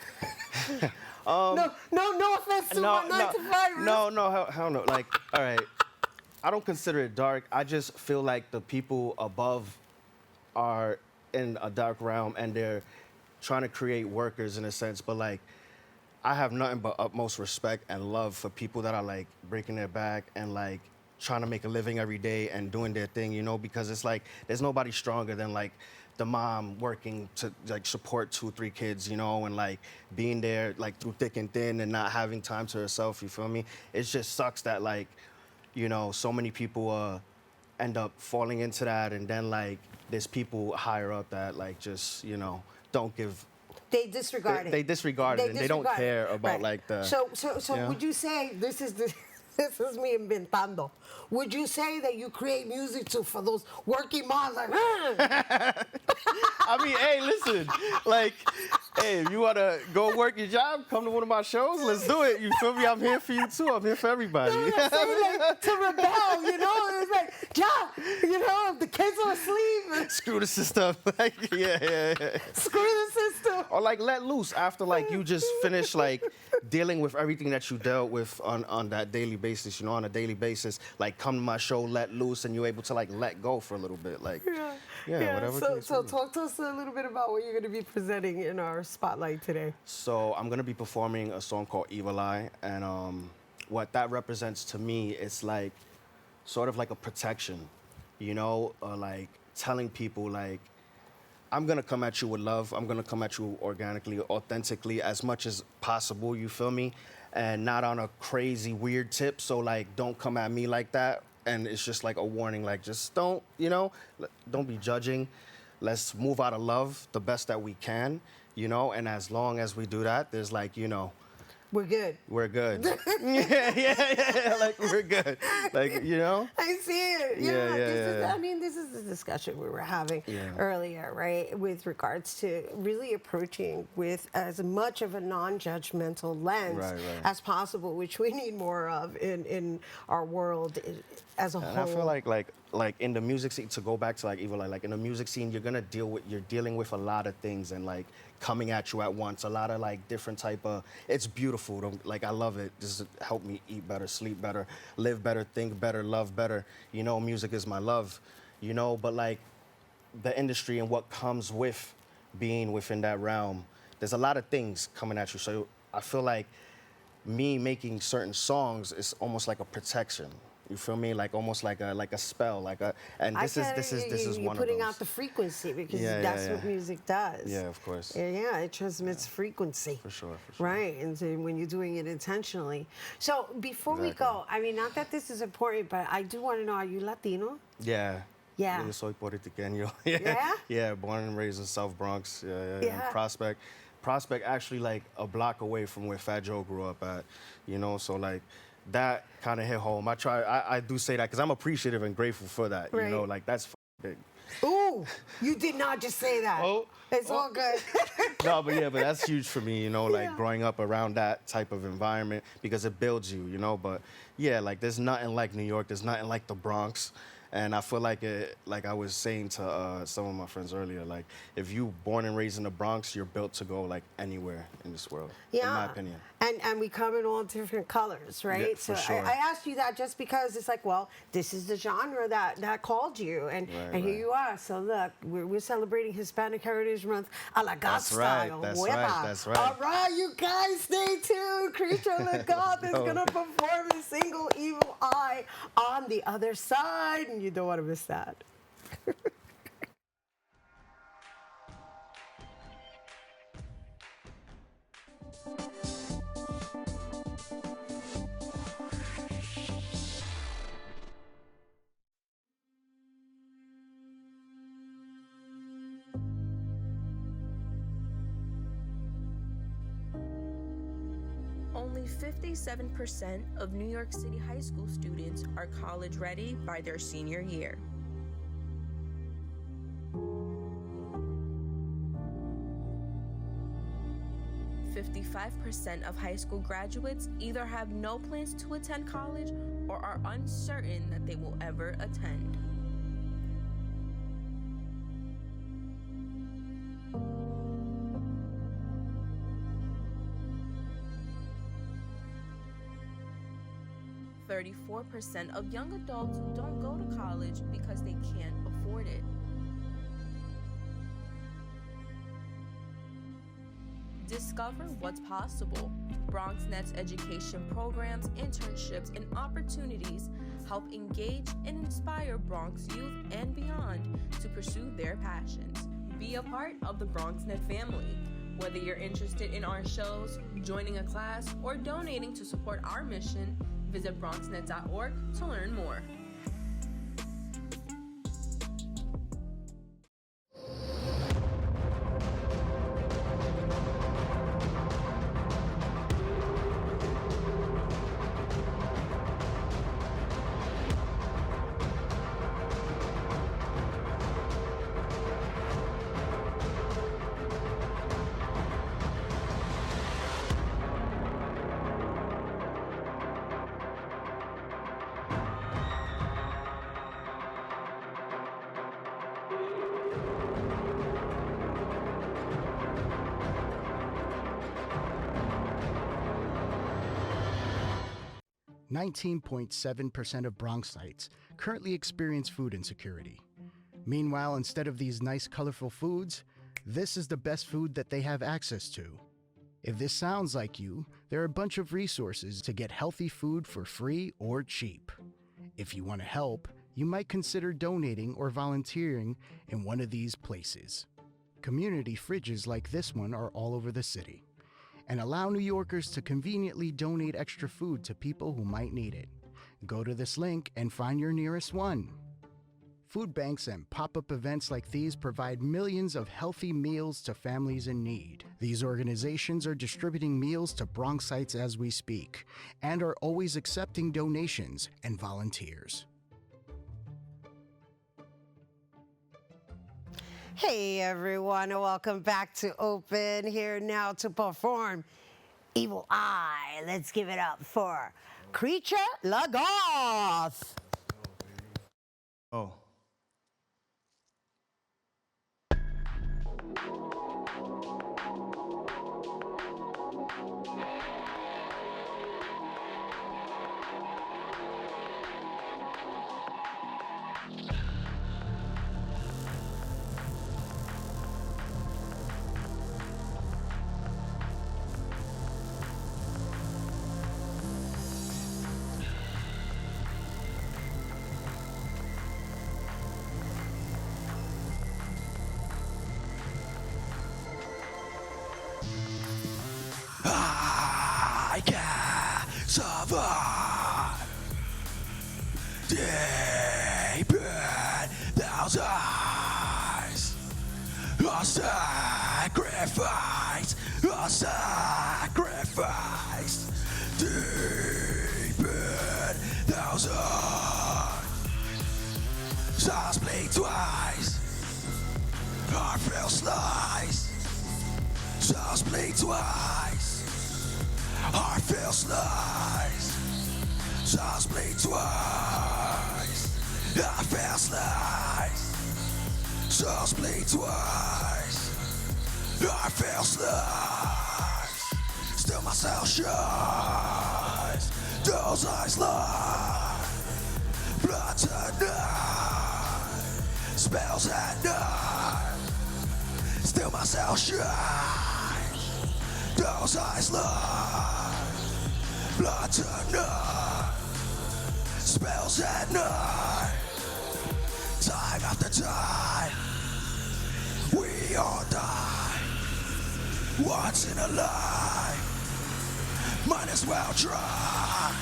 No offense to my 9 to 5. No, hell no. Like, all right, I don't consider it dark. I just feel like the people above are in a dark realm and they're trying to create workers in a sense. But like, I have nothing but utmost respect and love for people that are like breaking their back and like trying to make a living every day and doing their thing, you know, because it's like there's nobody stronger than like the mom working to like support 2, 3 kids, you know, and like being there like through thick and thin and not having time to herself, you feel me? It just sucks that like, you know, so many people end up falling into that, and then like there's people higher up that like just, you know, don't give. They disregard it. They disregard it and they don't care about like the. So would you say this is me inventando? Would you say that you create music for those working moms like? I mean, hey, listen, like, hey, if you wanna go work your job, come to one of my shows, let's do it. You feel me? I'm here for you too. I'm here for everybody. No, I'm saying like to rebel, you know? It's like, you know, if the kids are asleep. Screw the system. Like, yeah. Screw the system. Or like let loose after like you just finish like dealing with everything that you dealt with on that daily basis, you know, on a daily basis. Like come to my show, let loose, and you're able to like let go for a little bit. Like, whatever. So talk to us a little bit about what you're going to be presenting in our spotlight today. So I'm going to be performing a song called Evil Eye, and what that represents to me is like sort of like a protection, you know, like telling people like, I'm going to come at you with love. I'm going to come at you organically, authentically, as much as possible, you feel me? And not on a crazy, weird tip. So, like, don't come at me like that. And it's just like a warning, like, just don't, you know, don't be judging. Let's move out of love the best that we can, you know? And as long as we do that, there's like, you know, we're good. we're good. yeah, like we're good. Like, you know? I see it. Yeah, Yeah, yeah. I mean, this is the discussion we were having Yeah. earlier, right? With regards to really approaching with as much of a non-judgmental lens Right. as possible, which we need more of in our world as a And whole. I feel like in the music scene, to go back to like even like in the music scene, you're dealing with a lot of things and like coming at you at once. A lot of like different type of. It's beautiful. Like I love it. Just help me eat better, sleep better, live better, think better, love better. You know, music is my love. You know, but like the industry and what comes with being within that realm, there's a lot of things coming at you. So I feel like me making certain songs is almost like a protection. You feel me? Like almost like a spell, and this is you're one of putting those. out the frequency because Yeah, that's yeah. what music does. Yeah, of course. Yeah, it transmits frequency. For sure. Right, and so when you're doing it intentionally. So before we Exactly. go, I mean, not that this is important, but I do want to know: are you Latino? Yeah. Yeah. Yo soy puertorriqueño. Yeah? Yeah, born and raised in South Bronx. Yeah. Yeah. Prospect. Prospect actually like a block away from where Fat Joe grew up at. You know, so like that kind of hit home. I do say that because I'm appreciative and grateful for that. Right. You know, like that's big. Ooh, you did not just say that. It's all good. No, but that's huge for me, you know, like growing up around that type of environment because it builds you, you know. But yeah, like there's nothing like New York, there's nothing like the Bronx. And I feel like like I was saying to some of my friends earlier, like if you born and raised in the Bronx, you're built to go like anywhere in this world, in my opinion. And we come in all different colors, right? Yeah, for so sure. I asked you that just because it's like, well, this is the genre that called you, and Right. here you are. So look, we're celebrating Hispanic Heritage Month a la Goth That's right, style. that's Hueva. right, that's right. All right, you guys, stay tuned. Kreature the Goth is gonna perform his single "Evil Eye" on the other side, and you don't want to miss that. Only 57% of New York City high school students are college ready by their senior year. "55% of high school graduates either have no plans to attend college or are uncertain that they will ever attend. "34% of young adults don't go to college because they can't afford it. Discover what's possible. BronxNet's education programs, internships, and opportunities help engage and inspire Bronx youth and beyond to pursue their passions. Be a part of the BronxNet family. Whether you're interested in our shows, joining a class, or donating to support our mission, visit BronxNet.org to learn more. "19.7% of Bronxites currently experience food insecurity. Meanwhile, instead of these nice, colorful foods, this is the best food that they have access to. If this sounds like you, there are a bunch of resources to get healthy food for free or cheap. If you want to help, you might consider donating or volunteering in one of these places. Community fridges like this one are all over the city and allow New Yorkers to conveniently donate extra food to people who might need it. Go to this link and find your nearest one. Food banks and pop-up events like these provide millions of healthy meals to families in need. These organizations are distributing meals to Bronxites as we speak and are always accepting donations and volunteers. Hey everyone, and welcome back to Open. Here now to perform Evil Eye. Let's give it up for Kreature La Goth. Oh. I can survive. Deep in those eyes, a sacrifice, a sacrifice. Deep in those eyes, stars bleed twice, heart fell slice. Stars bleed twice, heart fell slice. Stars bleed twice, heart fell slice. Stars bleed twice, heart fell slice. Still my soul shines, those eyes lie. Blood tonight, spells at night. Still my soul shines, those eyes lie. Blood tonight, spells at night. Time after time, we all die. Once in a life, might as well try.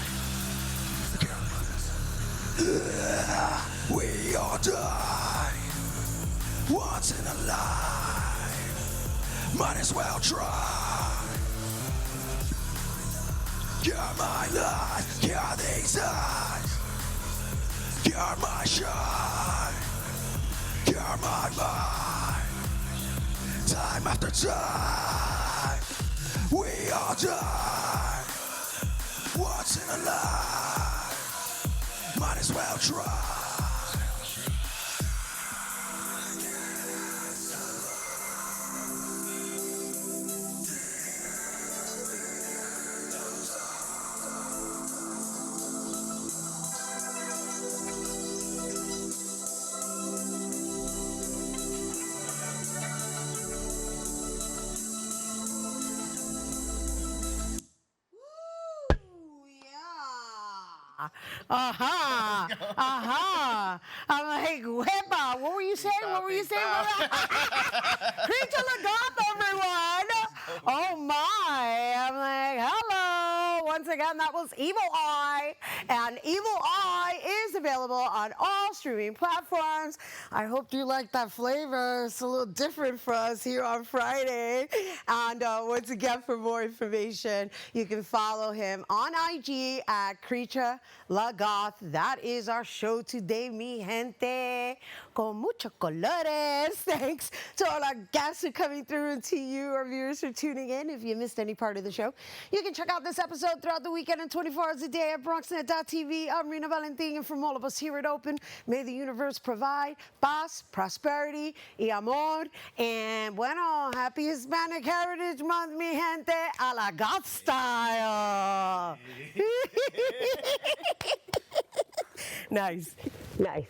We all die. Once in a life, might as well try. Cure my life, cure these eyes. Cure my shine, cure my mind. Time after time, we all die. Once in a life, might as well try. Aha, aha. I'm like, Wepa, what were you saying? What were you saying? Kreature La Goth, everyone. Oh my. I'm like, hello. Once again, that was Evil Eye. And Evil Eye is available on all streaming platforms. I hope you like that flavor. It's a little different for us here on Friday. And once again, for more information, you can follow him on IG at Kreature La Goth. That is our show today, mi gente. Con mucho colores. Thanks to all our guests for coming through and to you, our viewers, for tuning in. If you missed any part of the show, you can check out this episode throughout the weekend and 24 hours a day at BronxNet.tv. I'm Rhina Valentin, and from all of us here at Open, may the universe provide paz, prosperity, y amor. And bueno, happy Hispanic Heritage Month, mi gente, a la Goth style. Nice, nice.